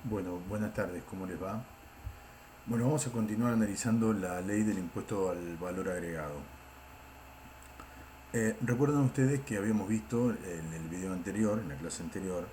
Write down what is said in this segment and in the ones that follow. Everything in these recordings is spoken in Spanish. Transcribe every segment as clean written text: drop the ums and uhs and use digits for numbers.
Bueno, buenas tardes, ¿cómo les va? Bueno, vamos a continuar analizando la ley del impuesto al valor agregado. Recuerdan ustedes que habíamos visto en el video anterior, en la clase anterior,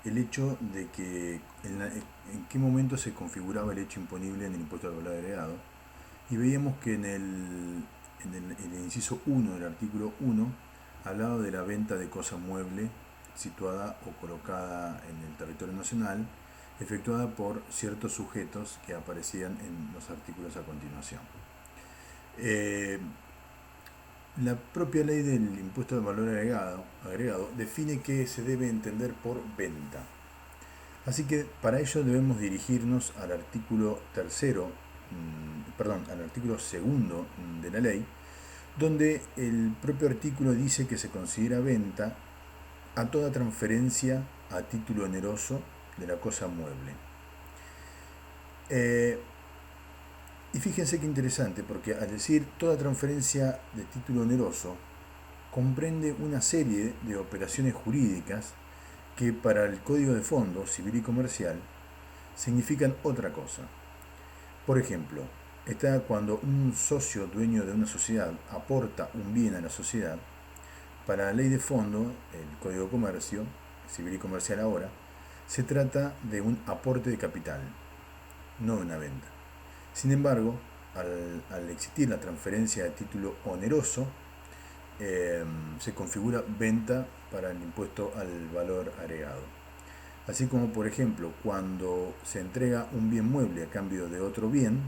el hecho de que en qué momento se configuraba el hecho imponible en el impuesto al valor agregado. Y veíamos que en el inciso 1 del artículo 1 hablaba de la venta de cosa mueble situada o colocada en el territorio nacional, efectuada por ciertos sujetos que aparecían en los artículos a continuación. Eh, la propia ley del impuesto al valor agregado define qué se debe entender por venta. Así que para ello debemos dirigirnos al artículo tercero, al artículo segundo de la ley, donde el propio artículo dice que se considera venta a toda transferencia a título oneroso de la cosa mueble. Eh, y fíjense qué interesante, porque al decir toda transferencia de título oneroso, comprende una serie de operaciones jurídicas que para el Código de Fondo Civil y Comercial significan otra cosa. Por ejemplo, está cuando un socio dueño de una sociedad aporta un bien a la sociedad. Para la ley de fondo, el Código de Comercio, Civil y Comercial ahora, se trata de un aporte de capital, no de una venta. Sin embargo, al existir la transferencia de título oneroso, se configura venta para el impuesto al valor agregado. Así como, por ejemplo, cuando se entrega un bien mueble a cambio de otro bien,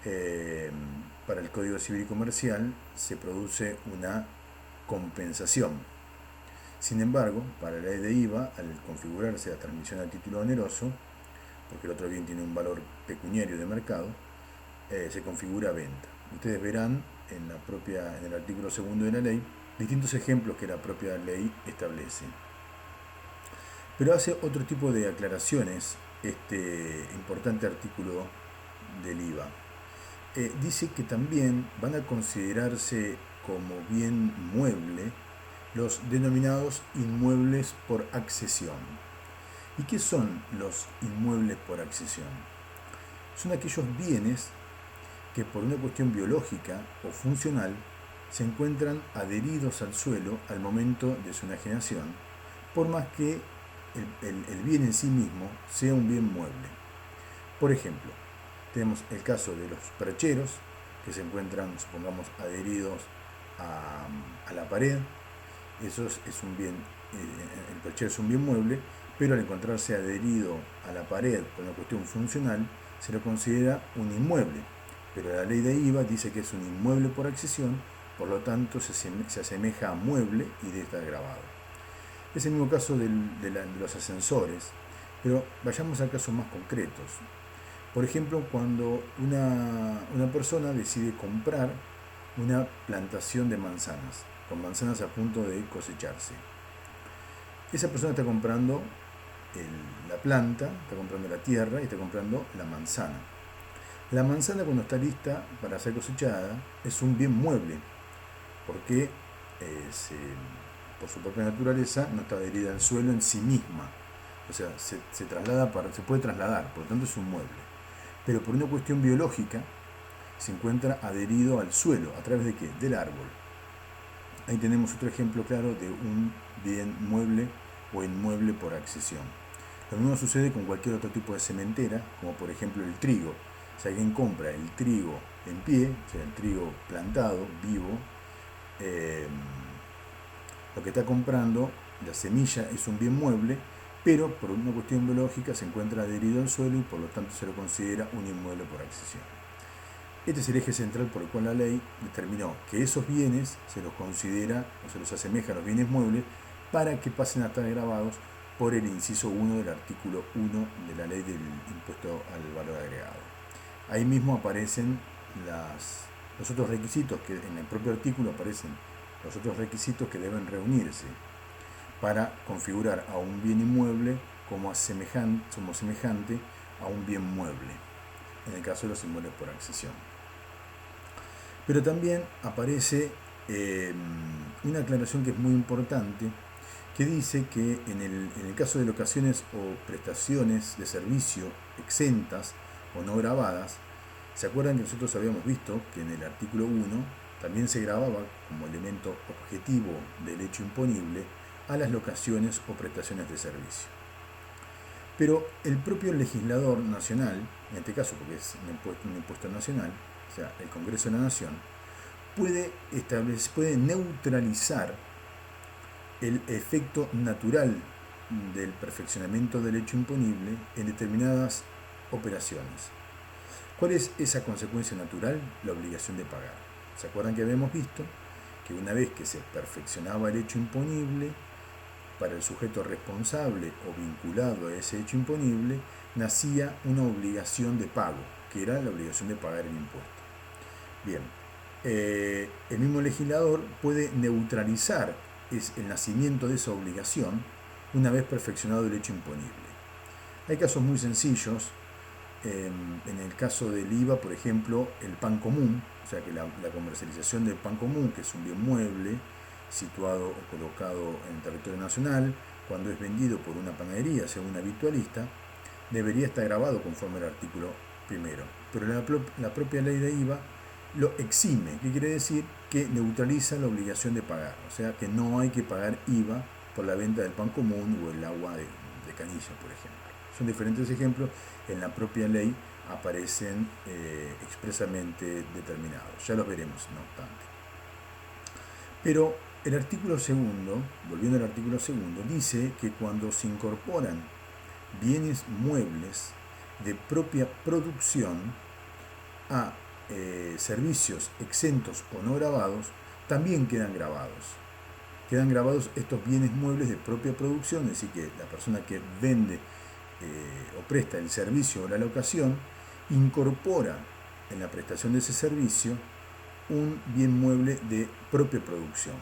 eh, para el Código Civil y Comercial se produce una compensación. Sin embargo, para la ley de IVA, al configurarse la transmisión a título oneroso, porque el otro bien tiene un valor pecuniario de mercado, se configura venta. Ustedes verán en el artículo segundo de la ley distintos ejemplos que la propia ley establece. Pero hace otro tipo de aclaraciones este importante artículo del IVA. Dice que también van a considerarse como bien mueble los denominados inmuebles por accesión. ¿Y qué son los inmuebles por accesión? Son aquellos bienes que por una cuestión biológica o funcional se encuentran adheridos al suelo al momento de su enajenación, por más que el bien en sí mismo sea un bien mueble. Por ejemplo, tenemos el caso de los percheros, que se encuentran, supongamos, adheridos a la pared. Eso es un bien, el perchero es un bien mueble, pero al encontrarse adherido a la pared por una cuestión funcional, se lo considera un inmueble. Pero la ley de IVA dice que es un inmueble por accesión, por lo tanto se asemeja a mueble y debe estar grabado. Es el mismo caso de los ascensores, pero vayamos a casos más concretos. Por ejemplo, cuando una persona decide comprar una plantación de manzanas, con manzanas a punto de cosecharse. Esa persona está comprando la planta, está comprando la tierra y está comprando la manzana. La manzana, cuando está lista para ser cosechada, es un bien mueble, porque por su propia naturaleza no está adherida al suelo en sí misma. O sea, se puede trasladar, por lo tanto es un mueble. Pero por una cuestión biológica se encuentra adherido al suelo. ¿A través de qué? Del árbol. Ahí tenemos otro ejemplo claro de un bien mueble o inmueble por accesión. Lo mismo sucede con cualquier otro tipo de sementera, como por ejemplo el trigo. Si alguien compra el trigo en pie, o sea, el trigo plantado, vivo, eh, lo que está comprando, la semilla, es un bien mueble, pero por una cuestión biológica se encuentra adherido al suelo y por lo tanto se lo considera un inmueble por accesión. Este es el eje central por el cual la ley determinó que esos bienes se los considera o se los asemeja a los bienes muebles para que pasen a estar grabados por el inciso 1 del artículo 1 de la ley del impuesto al valor agregado. Ahí mismo aparecen los otros requisitos, que en el propio artículo aparecen los otros requisitos que deben reunirse para configurar a un bien inmueble como semejante a un bien mueble, en el caso de los inmuebles por accesión. Pero también aparece una aclaración que es muy importante, que dice que en el caso de locaciones o prestaciones de servicio exentas o no grabadas, ¿se acuerdan que nosotros habíamos visto que en el artículo 1 también se grababa como elemento objetivo del hecho imponible a las locaciones o prestaciones de servicio? Pero el propio legislador nacional, en este caso porque es un impuesto nacional, o sea, el Congreso de la Nación, puede neutralizar el efecto natural del perfeccionamiento del hecho imponible en determinadas operaciones. ¿Cuál es esa consecuencia natural? La obligación de pagar. ¿Se acuerdan que habíamos visto que una vez que se perfeccionaba el hecho imponible, para el sujeto responsable o vinculado a ese hecho imponible, nacía una obligación de pago, que era la obligación de pagar el impuesto? Bien, el mismo legislador puede neutralizar el nacimiento de esa obligación una vez perfeccionado el hecho imponible. Hay casos muy sencillos. En el caso del IVA, por ejemplo, el pan común, o sea que la comercialización del pan común, que es un bien mueble situado o colocado en el territorio nacional, cuando es vendido por una panadería, o sea, un habitualista, debería estar grabado conforme al artículo primero. Pero la propia ley de IVA lo exime. ¿Qué quiere decir? Que neutraliza la obligación de pagar. O sea que no hay que pagar IVA por la venta del pan común o el agua de canilla, por ejemplo. Son diferentes ejemplos. En la propia ley aparecen expresamente determinados. Ya los veremos, no obstante. Pero el artículo segundo, volviendo al artículo segundo, dice que cuando se incorporan bienes muebles de propia producción a servicios exentos o no grabados, también quedan grabados. Quedan grabados estos bienes muebles de propia producción, es decir, que la persona que vende o presta el servicio o la locación incorpora en la prestación de ese servicio un bien mueble de propia producción.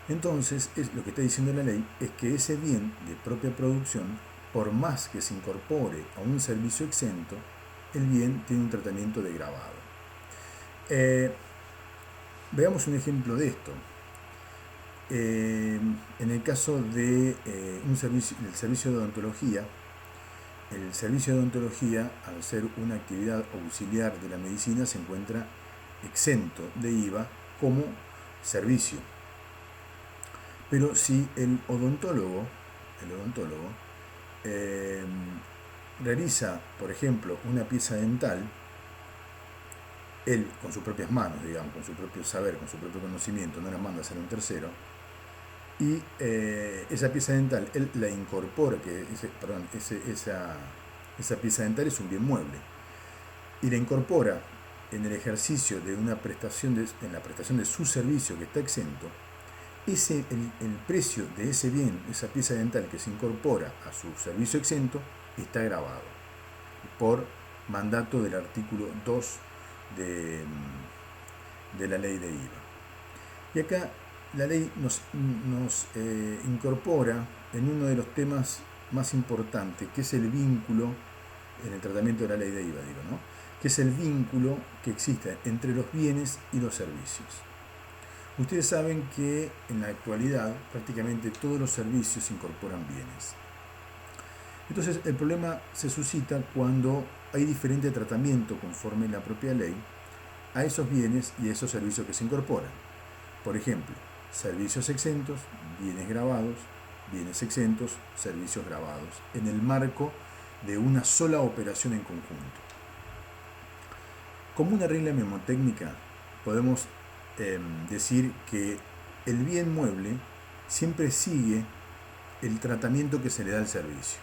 Entonces, lo que está diciendo la ley es que ese bien de propia producción, por más que se incorpore a un servicio exento, el bien tiene un tratamiento de gravado. Veamos un ejemplo de esto. En el caso de el servicio de odontología, el servicio de odontología, al ser una actividad auxiliar de la medicina, se encuentra exento de IVA como servicio. Pero si el odontólogo realiza, por ejemplo, una pieza dental, él con sus propias manos, digamos, con su propio saber, con su propio conocimiento, no la manda a hacer un tercero, y esa pieza dental, él la incorpora, esa pieza dental es un bien mueble, y la incorpora en el ejercicio de una prestación, en la prestación de su servicio que está exento, el precio de ese bien, esa pieza dental que se incorpora a su servicio exento, está grabado por mandato del artículo 2 de la ley de IVA. Y acá la ley nos incorpora en uno de los temas más importantes, que es el vínculo en el tratamiento de la ley de IVA, ¿no? Que es el vínculo que existe entre los bienes y los servicios. Ustedes saben que en la actualidad prácticamente todos los servicios incorporan bienes. Entonces el problema se suscita cuando hay diferente tratamiento conforme la propia ley a esos bienes y a esos servicios que se incorporan. Por ejemplo, servicios exentos, bienes grabados, bienes exentos, servicios grabados, en el marco de una sola operación en conjunto. Como una regla memotécnica, podemos decir que el bien mueble siempre sigue el tratamiento que se le da al servicio.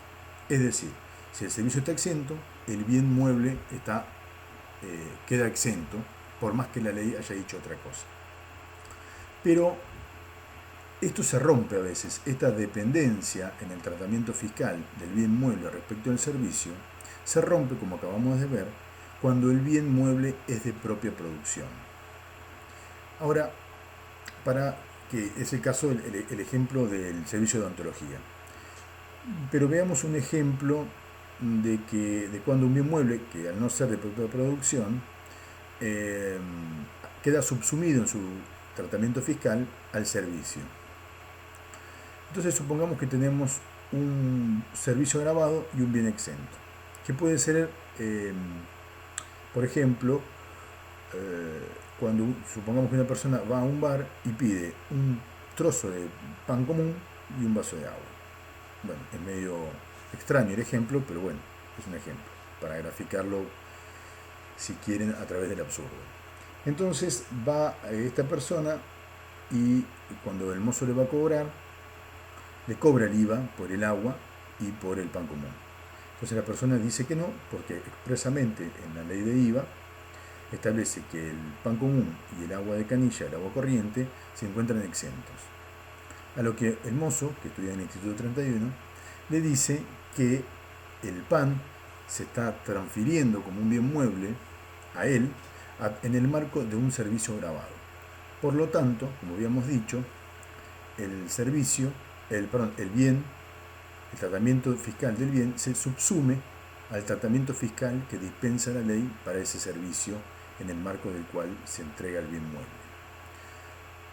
Es decir, si el servicio está exento, el bien mueble queda exento, por más que la ley haya dicho otra cosa. Pero esto se rompe a veces, esta dependencia en el tratamiento fiscal del bien mueble respecto al servicio, se rompe, como acabamos de ver, cuando el bien mueble es de propia producción. Ahora, que es el caso, el ejemplo del servicio de odontología. Pero veamos un ejemplo de cuando un bien mueble, que al no ser de propia producción, queda subsumido en su tratamiento fiscal al servicio. Entonces supongamos que tenemos un servicio grabado y un bien exento, que puede ser, por ejemplo, cuando supongamos que una persona va a un bar y pide un trozo de pan común y un vaso de agua. Bueno, es medio extraño el ejemplo, pero bueno, es un ejemplo para graficarlo, si quieren, a través del absurdo. Entonces va esta persona y cuando el mozo le va a cobrar, le cobra el IVA por el agua y por el pan común. Entonces la persona dice que no, porque expresamente en la ley de IVA establece que el pan común y el agua de canilla, el agua corriente, se encuentran exentos. A lo que el mozo, que estudia en el Instituto 31, le dice que el pan se está transfiriendo como un bien mueble a él en el marco de un servicio grabado. Por lo tanto, como habíamos dicho, el servicio, el bien, el tratamiento fiscal del bien se subsume al tratamiento fiscal que dispensa la ley para ese servicio en el marco del cual se entrega el bien mueble.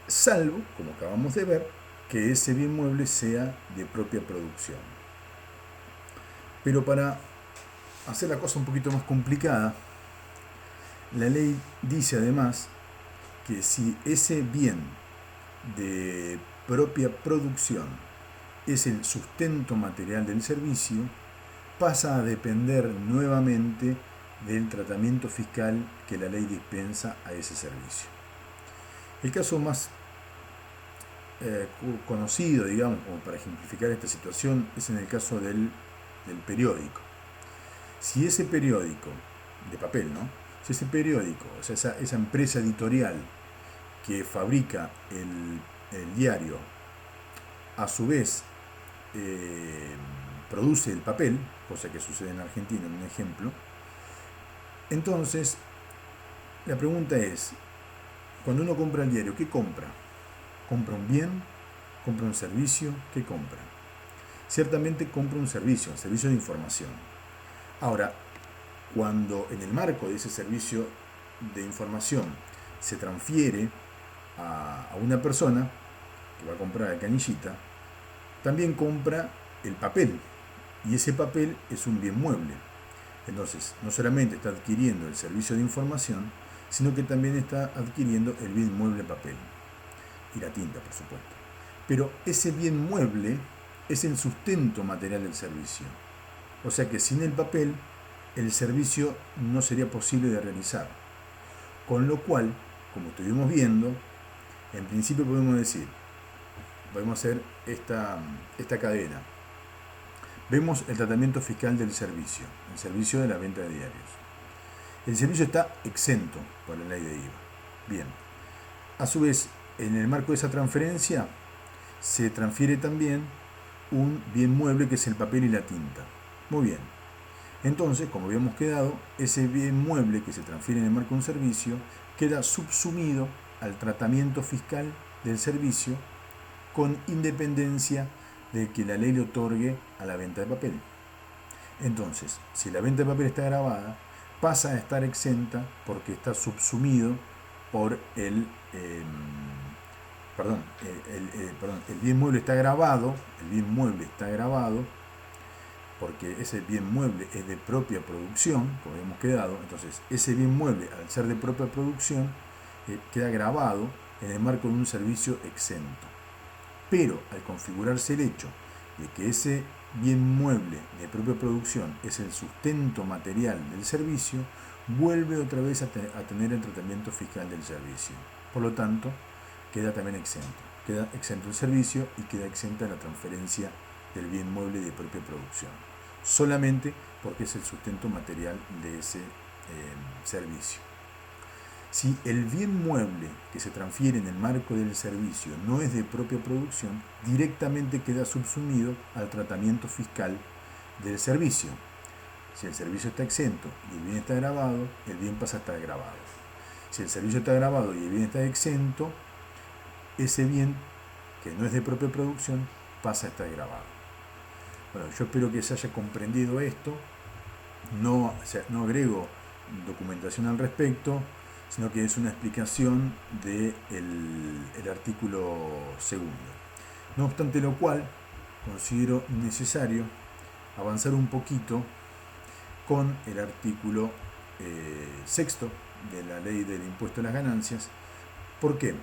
Salvo, como acabamos de ver, que ese bien mueble sea de propia producción. Pero para hacer la cosa un poquito más complicada, la ley dice además que si ese bien de propia producción es el sustento material del servicio, pasa a depender nuevamente del tratamiento fiscal que la ley dispensa a ese servicio. El caso más conocido, digamos, como para ejemplificar esta situación, es en el caso del periódico. Si ese periódico, de papel, ¿no? Si ese periódico, o sea, esa empresa editorial que fabrica el diario, a su vez produce el papel, cosa que sucede en Argentina, en un ejemplo, entonces la pregunta es, cuando uno compra el diario, ¿qué compra? ¿Compra un bien? ¿Compra un servicio? ¿Qué compra? Ciertamente compra un servicio de información. Ahora, cuando en el marco de ese servicio de información se transfiere a una persona que va a comprar la canillita, también compra el papel, y ese papel es un bien mueble. Entonces, no solamente está adquiriendo el servicio de información, sino que también está adquiriendo el bien mueble papel y la tinta, por supuesto. Pero ese bien mueble es el sustento material del servicio. O sea que sin el papel, el servicio no sería posible de realizar. Con lo cual, como estuvimos viendo, en principio podemos hacer esta cadena. Vemos el tratamiento fiscal del servicio, el servicio de la venta de diarios. El servicio está exento por la ley de IVA. Bien. A su vez, en el marco de esa transferencia, se transfiere también un bien mueble que es el papel y la tinta. Muy bien. Entonces, como habíamos quedado, ese bien mueble que se transfiere en el marco de un servicio queda subsumido al tratamiento fiscal del servicio con independencia de que la ley le otorgue a la venta de papel. Entonces, si la venta de papel está grabada, pasa a estar exenta porque está subsumido por el bien mueble está grabado, porque ese bien mueble es de propia producción, como habíamos quedado. Entonces ese bien mueble, al ser de propia producción, queda grabado en el marco de un servicio exento. Pero al configurarse el hecho de que ese bien mueble de propia producción es el sustento material del servicio, vuelve otra vez a tener el tratamiento fiscal del servicio. Por lo tanto, queda también exento. Queda exento el servicio y queda exenta la transferencia del bien mueble de propia producción. Solamente porque es el sustento material de ese servicio. Si el bien mueble que se transfiere en el marco del servicio no es de propia producción, directamente queda subsumido al tratamiento fiscal del servicio. Si el servicio está exento y el bien está grabado, el bien pasa a estar grabado. Si el servicio está grabado y el bien está exento, ese bien que no es de propia producción pasa a estar grabado. Bueno, yo espero que se haya comprendido esto. No agrego documentación al respecto, sino que es una explicación del artículo segundo. No obstante lo cual, considero necesario avanzar un poquito con el artículo sexto de la ley del impuesto a las ganancias. ¿Por qué?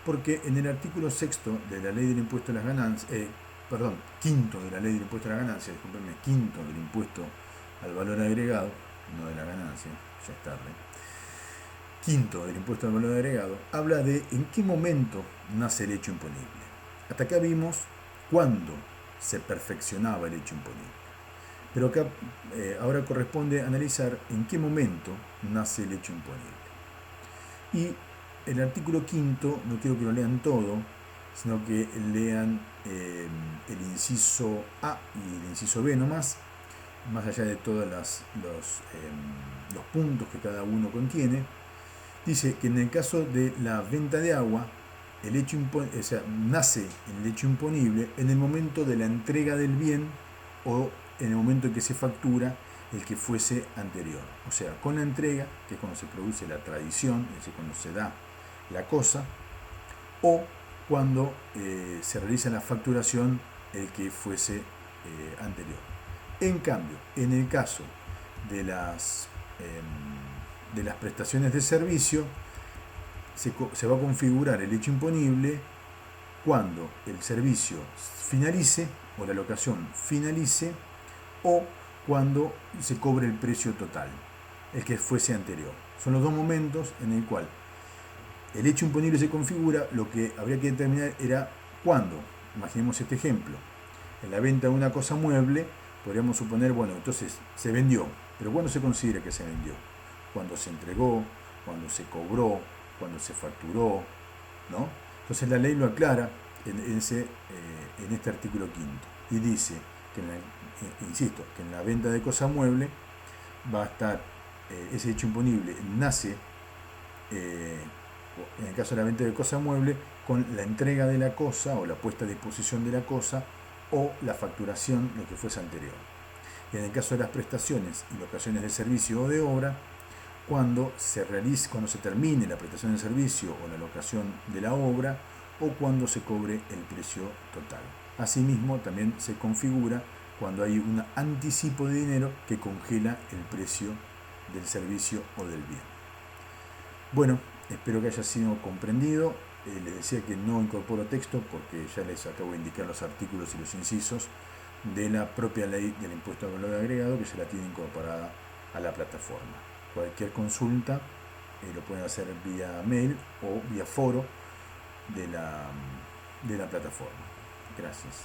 Porque en el artículo sexto de la ley del impuesto a las ganancias, quinto de la ley del impuesto a las ganancias, discúlpenme, quinto del impuesto al valor agregado, no de la ganancia, ya es tarde, quinto del impuesto al valor agregado, habla de en qué momento nace el hecho imponible. Hasta acá vimos cuándo se perfeccionaba el hecho imponible. Pero acá ahora corresponde analizar en qué momento nace el hecho imponible. Y el artículo quinto, no quiero que lo lean todo, sino que lean el inciso A y el inciso B nomás, más allá de todos los puntos que cada uno contiene. Dice que en el caso de la venta de agua, nace el hecho imponible en el momento de la entrega del bien o en el momento en que se factura el que fuese anterior. O sea, con la entrega, que es cuando se produce la tradición, es decir, cuando se da la cosa, o cuando se realiza la facturación el que fuese anterior. En cambio, en el caso de las prestaciones de servicio, se va a configurar el hecho imponible cuando el servicio finalice o la locación finalice o cuando se cobre el precio total, el que fuese anterior. Son los dos momentos en el cual el hecho imponible se configura. Lo que habría que determinar era cuándo. Imaginemos este ejemplo. En la venta de una cosa mueble, podríamos suponer, bueno, entonces se vendió. Pero ¿cuándo se considera que se vendió? Cuando se entregó, cuando se cobró, cuando se facturó, ¿no? Entonces la ley lo aclara en este artículo quinto y dice que, insisto, que en la venta de cosa mueble va a estar ese hecho imponible, nace en el caso de la venta de cosa mueble con la entrega de la cosa o la puesta a disposición de la cosa o la facturación, lo que fuese anterior. Y en el caso de las prestaciones y locaciones de servicio o de obra, cuando se termine la prestación de servicio o la locación de la obra o cuando se cobre el precio total. Asimismo, también se configura cuando hay un anticipo de dinero que congela el precio del servicio o del bien. Bueno, espero que haya sido comprendido. Les decía que no incorporo texto porque ya les acabo de indicar los artículos y los incisos de la propia ley del impuesto al valor agregado, que ya la tiene incorporada a la plataforma. Cualquier consulta lo pueden hacer vía mail o vía foro de la plataforma. Gracias.